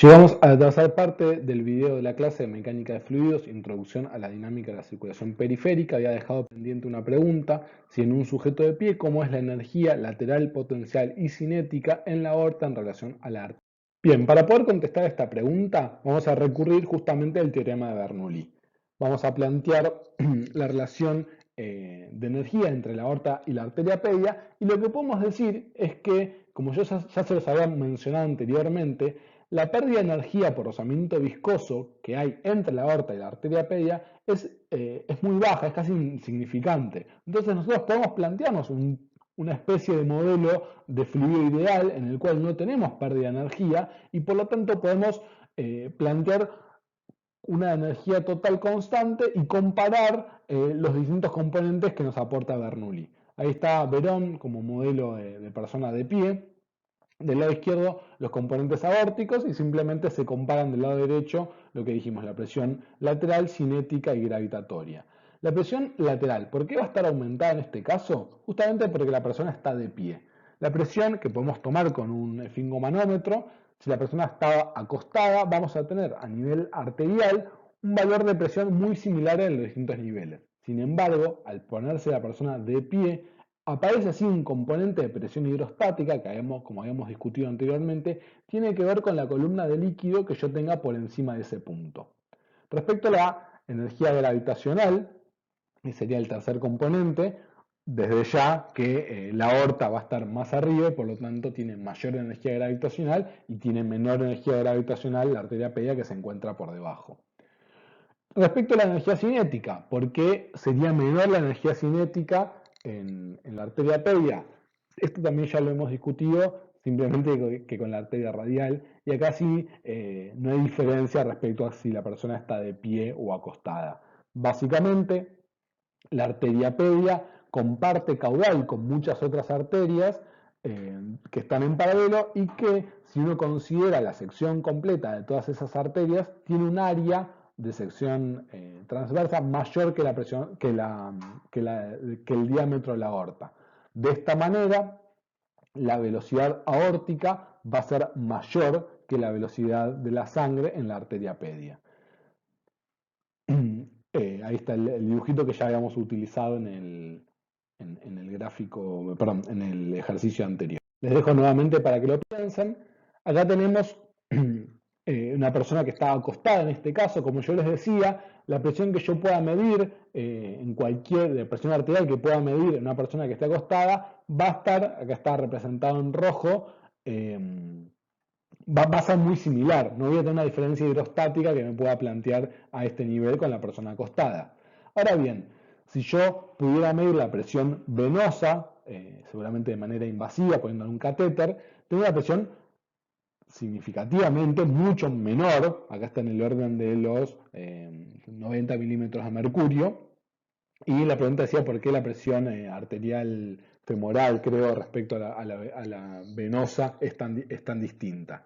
Llegamos a la tercera parte del video de la clase de mecánica de fluidos, introducción a la dinámica de la circulación periférica. Había dejado pendiente una pregunta, si en un sujeto de pie, ¿cómo es la energía lateral, potencial y cinética en la aorta en relación a la arteria? Bien, para poder contestar esta pregunta, vamos a recurrir justamente al teorema de Bernoulli. Vamos a plantear la relación de energía entre la aorta y la arteria pedia, y lo que podemos decir es que, como yo ya se los había mencionado anteriormente, la pérdida de energía por rozamiento viscoso que hay entre la aorta y la arteria pedia es muy baja, es casi insignificante. Entonces nosotros podemos plantearnos una especie de modelo de fluido ideal en el cual no tenemos pérdida de energía y por lo tanto podemos plantear una energía total constante y comparar los distintos componentes que nos aporta Bernoulli. Ahí está Verón como modelo de persona de pie. Del lado izquierdo los componentes aórticos y simplemente se comparan del lado derecho lo que dijimos, la presión lateral, cinética y gravitatoria. La presión lateral, ¿por qué va a estar aumentada en este caso? Justamente porque la persona está de pie. La presión que podemos tomar con un esfingomanómetro, si la persona está acostada, vamos a tener a nivel arterial un valor de presión muy similar en los distintos niveles. Sin embargo, al ponerse la persona de pie, aparece así un componente de presión hidrostática que, como habíamos discutido anteriormente, tiene que ver con la columna de líquido que yo tenga por encima de ese punto. Respecto a la energía gravitacional, que sería el tercer componente, desde ya que la aorta va a estar más arriba y por lo tanto tiene mayor energía gravitacional y tiene menor energía gravitacional la arteria pedia que se encuentra por debajo. Respecto a la energía cinética, ¿por qué sería menor la energía cinética en la arteria pedia? Esto también ya lo hemos discutido, simplemente que con la arteria radial, y acá sí no hay diferencia respecto a si la persona está de pie o acostada. Básicamente, la arteria pedia comparte caudal con muchas otras arterias que están en paralelo y que, si uno considera la sección completa de todas esas arterias, tiene un área de sección transversa mayor que la presión, que el diámetro de la aorta. De esta manera, la velocidad aórtica va a ser mayor que la velocidad de la sangre en la arteria pedia. Ahí está el dibujito que ya habíamos utilizado en el gráfico, perdón, en el ejercicio anterior. Les dejo nuevamente para que lo piensen. Acá tenemos una persona que está acostada en este caso, como yo les decía, la presión que yo pueda medir en cualquier presión arterial que pueda medir en una persona que esté acostada va a estar, acá está representado en rojo, va a ser muy similar. No voy a tener una diferencia hidrostática que me pueda plantear a este nivel con la persona acostada. Ahora bien, si yo pudiera medir la presión venosa, seguramente de manera invasiva, poniendo un catéter, tengo una presión significativamente mucho menor, acá está en el orden de los 90 milímetros de mercurio, y la pregunta decía por qué la presión arterial femoral, creo, respecto a la venosa es tan distinta.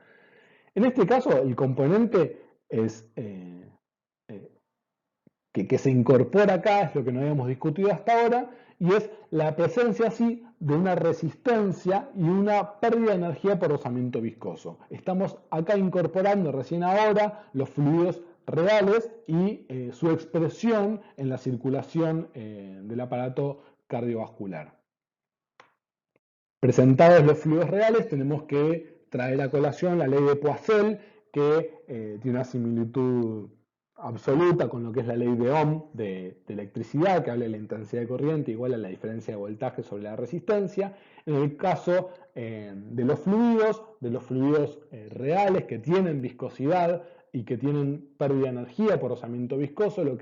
En este caso, el componente es, eh, que se incorpora acá, es lo que no habíamos discutido hasta ahora, y es la presencia así de una resistencia y una pérdida de energía por rozamiento viscoso. Estamos acá incorporando recién ahora los fluidos reales y su expresión en la circulación del aparato cardiovascular. Presentados los fluidos reales, tenemos que traer a colación la ley de Poiseuille, que tiene una similitud absoluta con lo que es la ley de Ohm de electricidad, que habla de la intensidad de corriente igual a la diferencia de voltaje sobre la resistencia. En el caso de los fluidos reales que tienen viscosidad y que tienen pérdida de energía por rozamiento viscoso, de lo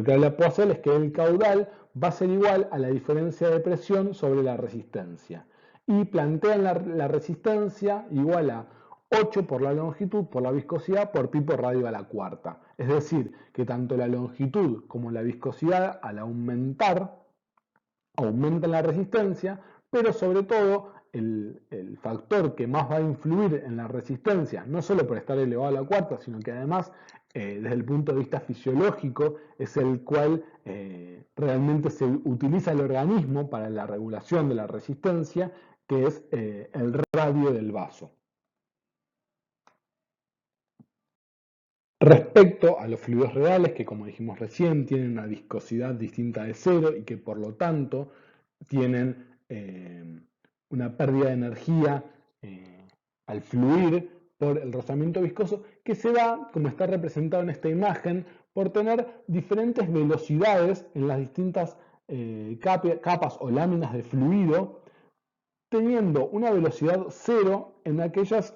que habla Poiseuille es que el caudal va a ser igual a la diferencia de presión sobre la resistencia. Y plantean la resistencia igual a 8 por la longitud por la viscosidad por pi por radio a la cuarta. Es decir, que tanto la longitud como la viscosidad al aumentar aumentan la resistencia, pero sobre todo el factor que más va a influir en la resistencia, no solo por estar elevado a la cuarta, sino que además desde el punto de vista fisiológico es el cual realmente se utiliza el organismo para la regulación de la resistencia, que es el radio del vaso. Respecto a los fluidos reales, que como dijimos recién, tienen una viscosidad distinta de cero y que por lo tanto tienen una pérdida de energía al fluir por el rozamiento viscoso, que se da, como está representado en esta imagen, por tener diferentes velocidades en las distintas capas o láminas de fluido, teniendo una velocidad cero en aquellas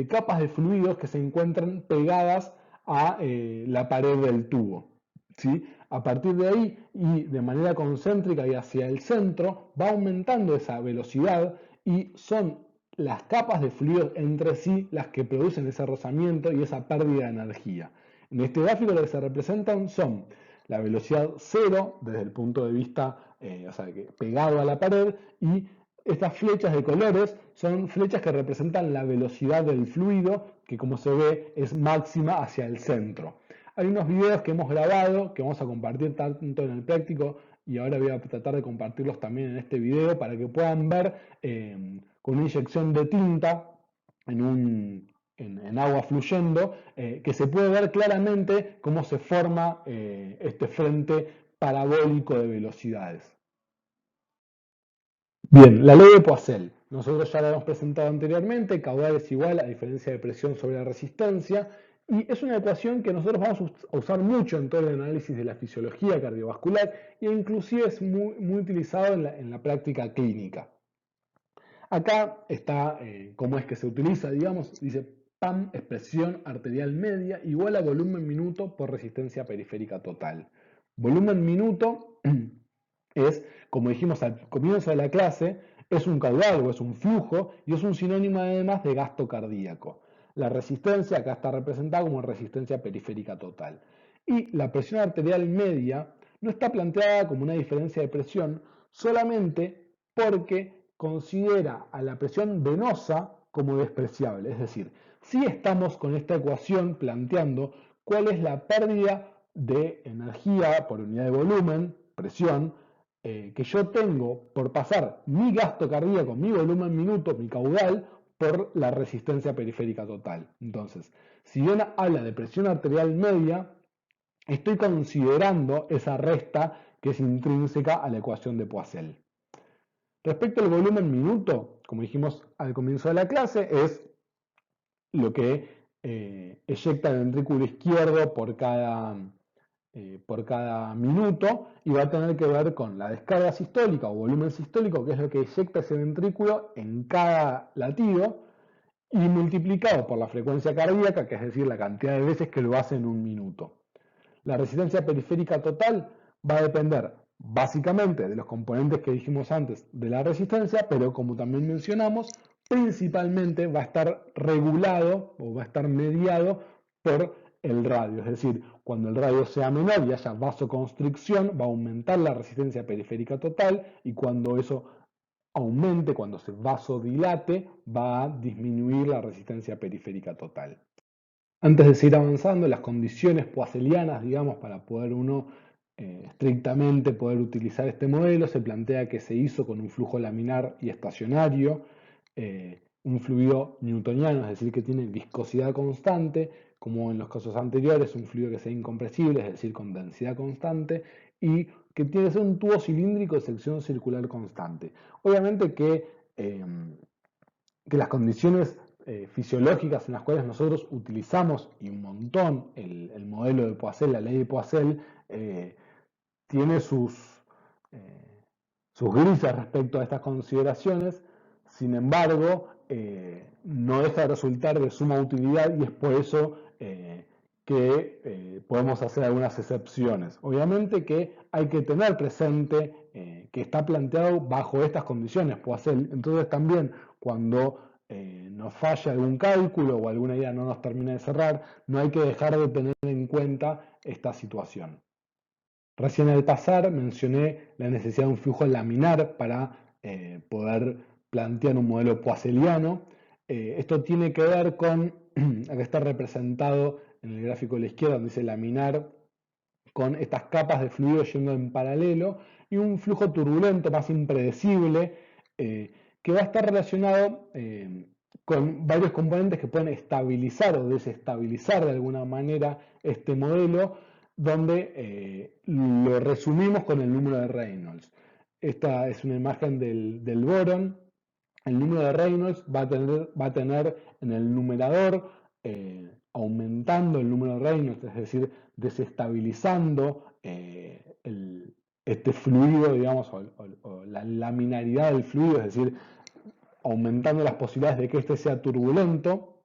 capas de fluidos que se encuentran pegadas a la pared del tubo. ¿Sí? A partir de ahí y de manera concéntrica y hacia el centro va aumentando esa velocidad y son las capas de fluidos entre sí las que producen ese rozamiento y esa pérdida de energía. En este gráfico lo que se representan son la velocidad cero desde el punto de vista o sea, pegado a la pared, y estas flechas de colores son flechas que representan la velocidad del fluido, que como se ve es máxima hacia el centro. Hay unos videos que hemos grabado, que vamos a compartir tanto en el práctico, y ahora voy a tratar de compartirlos también en este video para que puedan ver con una inyección de tinta en agua fluyendo, que se puede ver claramente cómo se forma este frente parabólico de velocidades. Bien, la ley de Poiseuille. Nosotros ya la hemos presentado anteriormente, caudal es igual a diferencia de presión sobre la resistencia, y es una ecuación que nosotros vamos a usar mucho en todo el análisis de la fisiología cardiovascular e inclusive es muy utilizado en la práctica clínica. Acá está cómo es que se utiliza, digamos, dice PAM es presión arterial media igual a volumen minuto por resistencia periférica total. Volumen minuto es, como dijimos al comienzo de la clase, es un caudal o es un flujo y es un sinónimo además de gasto cardíaco. La resistencia acá está representada como resistencia periférica total. Y la presión arterial media no está planteada como una diferencia de presión solamente porque considera a la presión venosa como despreciable. Es decir, si estamos con esta ecuación planteando cuál es la pérdida de energía por unidad de volumen, presión, que yo tengo por pasar mi gasto cardíaco, mi volumen minuto, mi caudal, por la resistencia periférica total. Entonces, si bien habla de presión arterial media, estoy considerando esa resta que es intrínseca a la ecuación de Poiseuille. Respecto al volumen minuto, como dijimos al comienzo de la clase, es lo que eyecta el ventrículo izquierdo por cada minuto, y va a tener que ver con la descarga sistólica o volumen sistólico, que es lo que eyecta ese ventrículo en cada latido, y multiplicado por la frecuencia cardíaca, que es decir, la cantidad de veces que lo hace en un minuto. La resistencia periférica total va a depender básicamente de los componentes que dijimos antes de la resistencia, pero como también mencionamos, principalmente va a estar regulado o va a estar mediado por el radio. Es decir, cuando el radio sea menor y haya vasoconstricción, va a aumentar la resistencia periférica total, y cuando eso aumente, cuando se vasodilate, va a disminuir la resistencia periférica total. Antes de seguir avanzando, las condiciones poiseuillianas, digamos, para poder uno estrictamente poder utilizar este modelo, se plantea que se hizo con un flujo laminar y estacionario, un fluido newtoniano, es decir, que tiene viscosidad constante, como en los casos anteriores, un fluido que sea incompresible, es decir, con densidad constante, y que tiene que ser un tubo cilíndrico de sección circular constante. Obviamente que las condiciones fisiológicas en las cuales nosotros utilizamos y un montón el modelo de Poiseuille, la ley de Poiseuille, tiene sus grises respecto a estas consideraciones. Sin embargo, no deja de resultar de suma utilidad, y es por eso que podemos hacer algunas excepciones. Obviamente que hay que tener presente que está planteado bajo estas condiciones Poiseuille. Entonces también cuando nos falla algún cálculo o alguna idea no nos termina de cerrar, no hay que dejar de tener en cuenta esta situación. Recién al pasar mencioné la necesidad de un flujo laminar para poder plantear un modelo poiseuilliano. Esto tiene que ver con, acá está representado en el gráfico de la izquierda, donde dice laminar, con estas capas de fluido yendo en paralelo y un flujo turbulento más impredecible, que va a estar relacionado con varios componentes que pueden estabilizar o desestabilizar de alguna manera este modelo, donde lo resumimos con el número de Reynolds. Esta es una imagen del boron. El número de Reynolds va a tener en el numerador, aumentando el número de Reynolds, es decir, desestabilizando este fluido, digamos, o la laminaridad del fluido, es decir, aumentando las posibilidades de que éste sea turbulento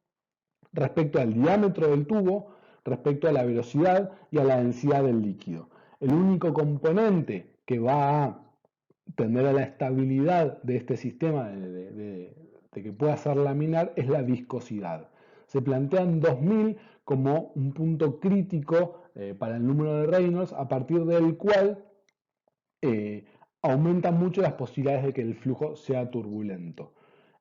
respecto al diámetro del tubo, respecto a la velocidad y a la densidad del líquido. El único componente que va a tender a la estabilidad de este sistema, de que pueda ser laminar, es la viscosidad. Se plantean 2000 como un punto crítico para el número de Reynolds, a partir del cual aumentan mucho las posibilidades de que el flujo sea turbulento.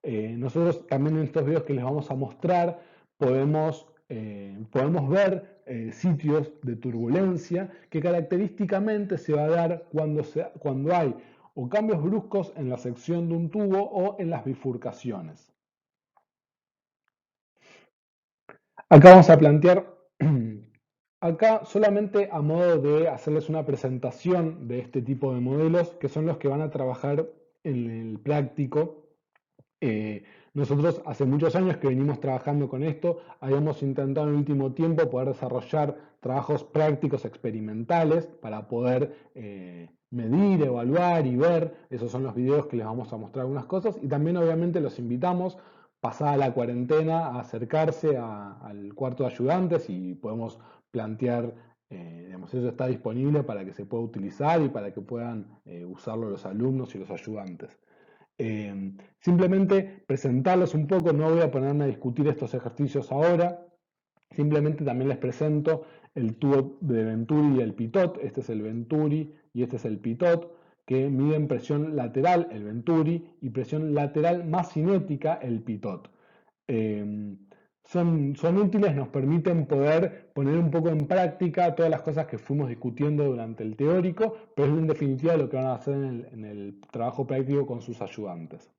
Nosotros también en estos videos que les vamos a mostrar podemos ver sitios de turbulencia que característicamente se va a dar cuando hay o cambios bruscos en la sección de un tubo o en las bifurcaciones. Acá vamos a plantear, acá solamente a modo de hacerles una presentación de este tipo de modelos, que son los que van a trabajar en el práctico. Nosotros hace muchos años que venimos trabajando con esto, habíamos intentado en el último tiempo poder desarrollar trabajos prácticos experimentales para poder medir, evaluar y ver. Esos son los videos que les vamos a mostrar algunas cosas, y también obviamente los invitamos, pasada la cuarentena, a acercarse al cuarto de ayudantes y podemos plantear, digamos, eso está disponible para que se pueda utilizar y para que puedan usarlo los alumnos y los ayudantes. Simplemente presentarles un poco, no voy a ponerme a discutir estos ejercicios ahora, simplemente también les presento el tubo de Venturi y el pitot. Este es el Venturi y este es el pitot, que miden presión lateral, el Venturi, y presión lateral más cinética, el pitot. Son útiles, nos permiten poder poner un poco en práctica todas las cosas que fuimos discutiendo durante el teórico, pero es en definitiva lo que van a hacer en el trabajo práctico con sus ayudantes.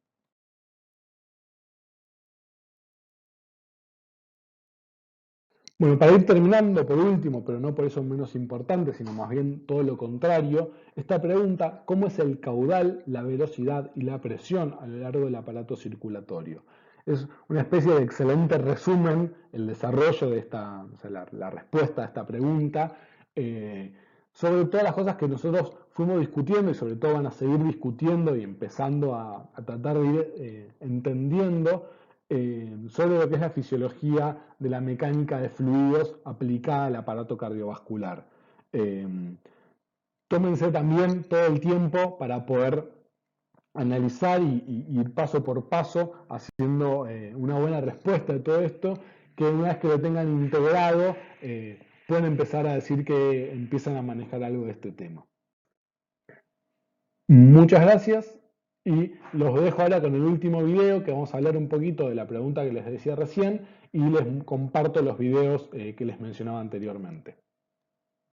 Bueno, para ir terminando, por último, pero no por eso menos importante, sino más bien todo lo contrario, esta pregunta: ¿cómo es el caudal, la velocidad y la presión a lo largo del aparato circulatorio? Es una especie de excelente resumen el desarrollo de esta, o sea, la respuesta a esta pregunta, sobre todas las cosas que nosotros fuimos discutiendo y sobre todo van a seguir discutiendo y empezando a tratar de ir entendiendo sobre lo que es la fisiología de la mecánica de fluidos aplicada al aparato cardiovascular. Eh, Tómense también todo el tiempo para poder analizar y ir paso por paso haciendo una buena respuesta de todo esto, que una vez que lo tengan integrado pueden empezar a decir que empiezan a manejar algo de este tema. Muchas gracias y los dejo ahora con el último video, que vamos a hablar un poquito de la pregunta que les decía recién, y les comparto los videos que les mencionaba anteriormente.